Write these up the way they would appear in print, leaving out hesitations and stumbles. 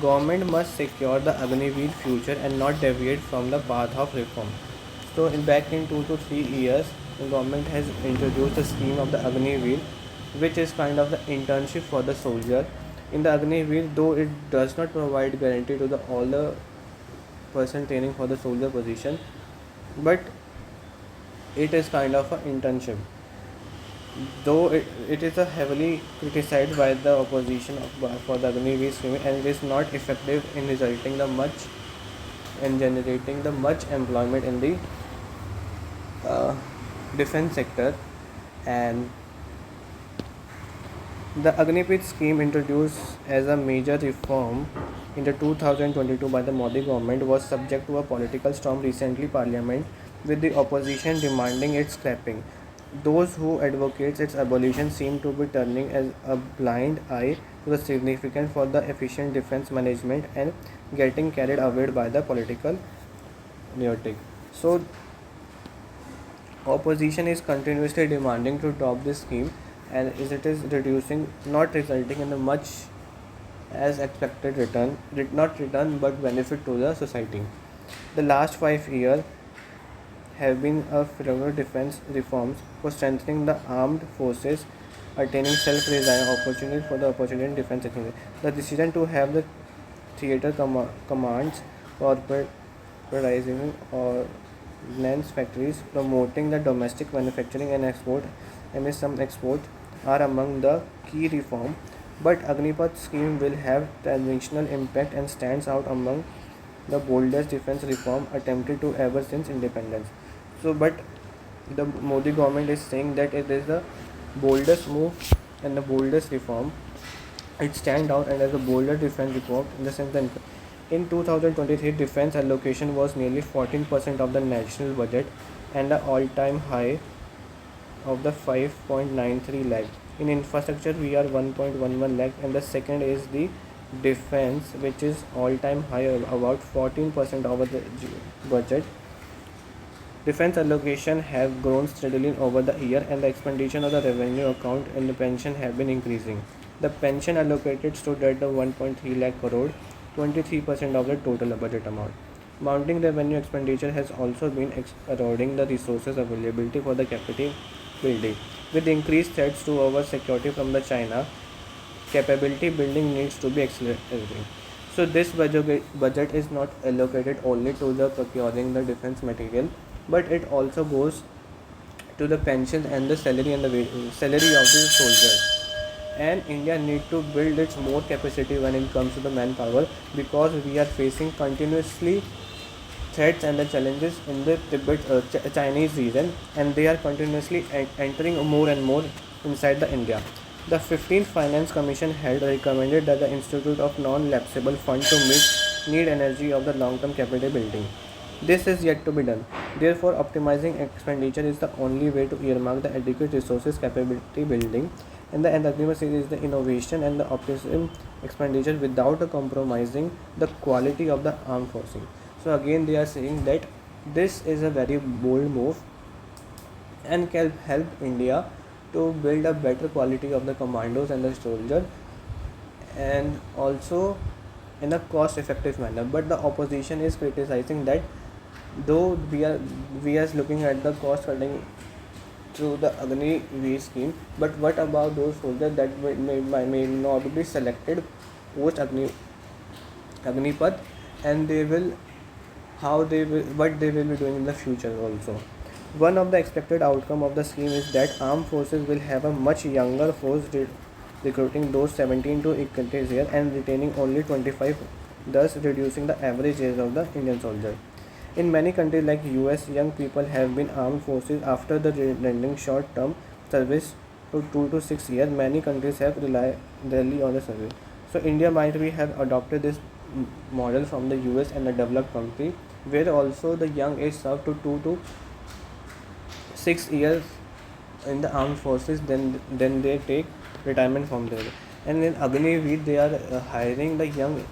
Government must secure the agneeveer future and not deviate from the path of reform. So, back in 2 to 3 years, the government has introduced a scheme of the agneeveer, which is kind of the internship for the soldier. In the agneeveer, though it does not provide guarantee to the all the person training for the soldier position, but it is kind of an internship. Though it is a heavily criticized by the opposition for the agneeveer scheme, and it is not effective in resulting the much and generating the much employment in the uh, defense sector. And the Agnipesh scheme, introduced as a major reform in the 2022 by the Modi government, was subject to a political storm recently Parliament, with the opposition demanding its scrapping. Those who advocate its abolition seem to be turning as a blind eye to the significance for the efficient defense management and getting carried away by the political rhetoric. So opposition is continuously demanding to drop this scheme, and as it is reducing, not resulting in the much as expected return, not return but benefit to the society. The last 5 years have been a federal defense reforms for strengthening the armed forces, attaining self-reliant opportunity for the opportunity in defense technology. The decision to have the theater commands corporatizing or lens factories, promoting the domestic manufacturing and export, and some export are among the key reform. But Agnipath scheme will have transnational impact and stands out among the boldest defense reform attempted to ever since independence. So, but the Modi government is saying that it is the boldest move and the boldest reform. It stands out and as a bolder defense reform in the sense that in 2023 defense allocation was nearly 14% of the national budget and the all-time high of the 5.93 lakh. In infrastructure we are 1.11 lakh, and the second is the defense, which is all-time high about 14% of the budget. Defense allocation have grown steadily over the year, and the expenditure of the revenue account and the pension have been increasing. The pension allocated stood at the 1.3 lakh crore, 23% of the total budget amount. Mounting revenue expenditure has also been eroding the resources availability for the capacity building. With increased threats to our security from the China, capability building needs to be accelerated. So this budget is not allocated only to the procuring the defense material, but it also goes to the pension and the salary and the salary of the soldiers. And India need to build its more capacity when it comes to the manpower, because we are facing continuously threats and the challenges in the Chinese region, and they are continuously entering more and more inside the India. The 15th Finance Commission had recommended that the Institute of Non-Lapsable Fund to meet need energy of the long-term capital building. This is yet to be done. Therefore, optimizing expenditure is the only way to earmark the adequate resources capability building, and the agreement is the innovation and the optimum expenditure without compromising the quality of the armed forces. So again, they are saying that this is a very bold move and can help India to build a better quality of the commandos and the soldier, and also in a cost effective manner. But the opposition is criticizing that though we are looking at the cost cutting through the Agni scheme, but what about those soldiers that may not be selected post Agnipath, and they will how they will what they will be doing in the future also. One of the expected outcome of the scheme is that armed forces will have a much younger force, recruiting those 17 to 20 years and retaining only 25, thus reducing the average age of the Indian soldier. In many countries like US, young people have been armed forces after the rendering short-term service to 2 to 6 years. Many countries have relied really on the service. So India might be have adopted this model from the US and the developed country, where also the young age served to 2 to 6 years in the armed forces, then they take retirement from there. And in Agniveer they are hiring the young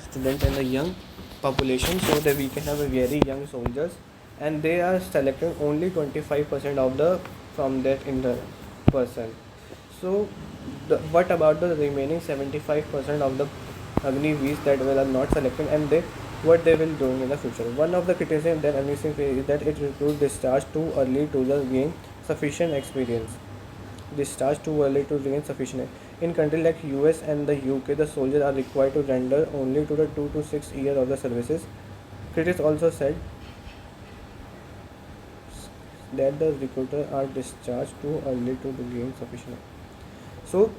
students and the young population, so that we can have a very young soldiers, and they are selecting only 25% of the from that in the person. So what about the remaining 75% of the agneeveers that will are not selected and they what they will do in the future. One of the criticisms that agneeveer is that it recruits discharge too early to the gain sufficient experience. Discharge too early to gain sufficient. In countries like US and the UK, the soldiers are required to render only to the 2 to 6 years of the services. Critics also said that the recruiters are discharged too early to gain sufficient. So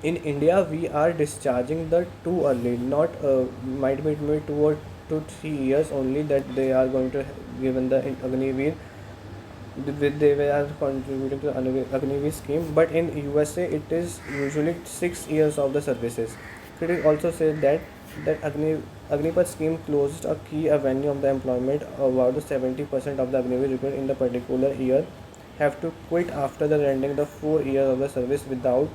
in India, we are discharging the too early, not might be 2 or 3 years only that they are going to given the Agniveer they were contributing to the Agniveer scheme, but in USA it is usually 6 years of the services. Critics also say that Agnipath scheme closed a key avenue of the employment. About 70% of the Agniveer recruits in the particular year have to quit after the ending the 4 years of the service without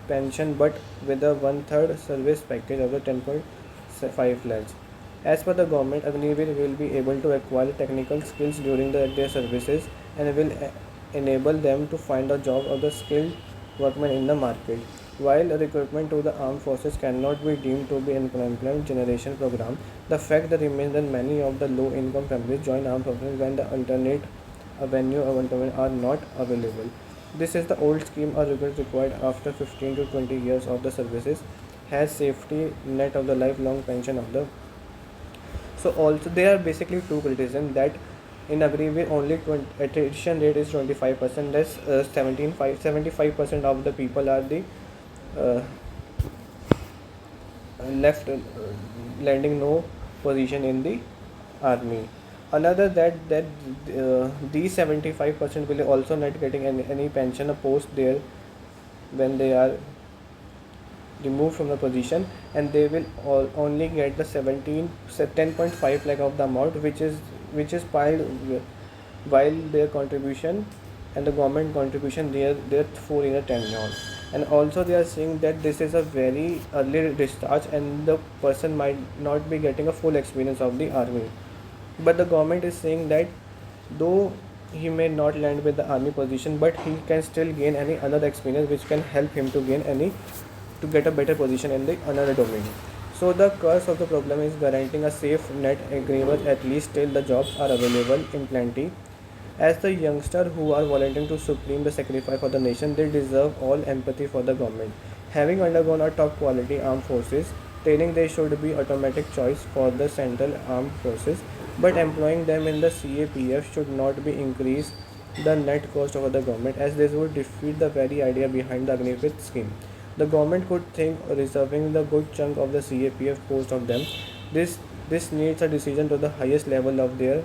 pension but with a one-third service package of the 10.5 lakhs. As per the government, Agniveer will be able to acquire technical skills during their services and will enable them to find a job of the skilled workmen in the market. While recruitment to the armed forces cannot be deemed to be an employment generation program, the fact that remains that many of the low-income families join armed forces when the alternate avenue of employment are not available. This is the old scheme a recruit required after 15 to 20 years of the services has safety net of the lifelong pension of the. So also there are basically two criticisms that in agreement only attrition rate is 25%, less 75% of the people are the uh, left landing no position in the army. Another that these 75% will also not getting any pension or post there when they are removed from the position, and they will only get the 10.5 lakh of the amount which is piled while their contribution and the government contribution their 4 year tenure. And also they are saying that this is a very early discharge and the person might not be getting a full experience of the army, but the government is saying that though he may not land with the army position, but he can still gain any other experience which can help him to gain any to get a better position in the another domain. So the curse of the problem is guaranteeing a safe net agreement at least till the jobs are available in plenty. As the youngsters who are volunteering to supreme the sacrifice for the nation, they deserve all empathy for the government. Having undergone a top quality armed forces training, they should be automatic choice for the central armed forces, but employing them in the CAPF should not be increase the net cost of the government, as this would defeat the very idea behind the Agniveer scheme. The government could think reserving the good chunk of the CAPF post of them. This this needs a decision to the highest level of their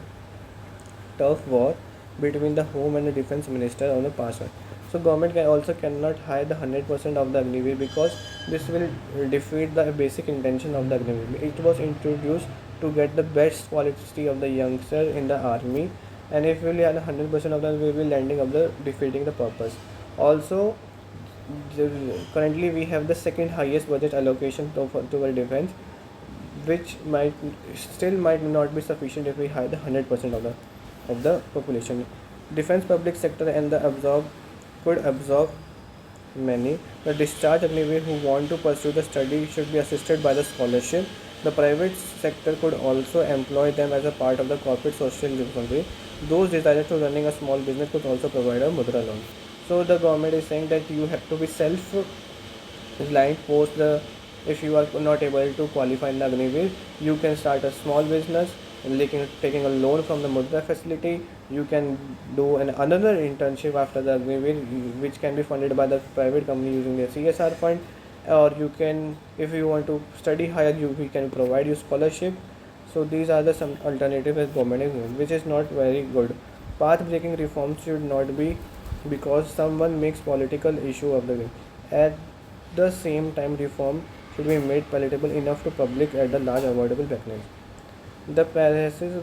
tough war between the home and the defense minister on the past one. So government can also cannot hire the 100% of the agniveer because this will defeat the basic intention of the agniveer. It was introduced to get the best quality of the youngster in the army, and if we will have 100% of them, we will ending up the defeating the purpose. Also, currently we have the second highest budget allocation to our defense, which might not be sufficient if we hire the 100% of the population. Defense public sector and the absorb could absorb many. The discharged agniveer who want to pursue the study should be assisted by the scholarship. The private sector could also employ them as a part of the corporate social responsibility. Those desirous to running a small business could also provide a mudra loan. So the government is saying that you have to be self-reliant post the if you are not able to qualify in the agniveer, you can start a small business taking a loan from the mudra facility. You can do another internship after the agreement which can be funded by the private company using their CSR fund, or you can, if you want to study higher, we can provide you scholarship. So these are the some alternatives as government is doing, which is not very good. Path breaking reforms should not be because someone makes political issue of the game. At the same time, reform should be made palatable enough to public at the large avoidable backlash. The paralysis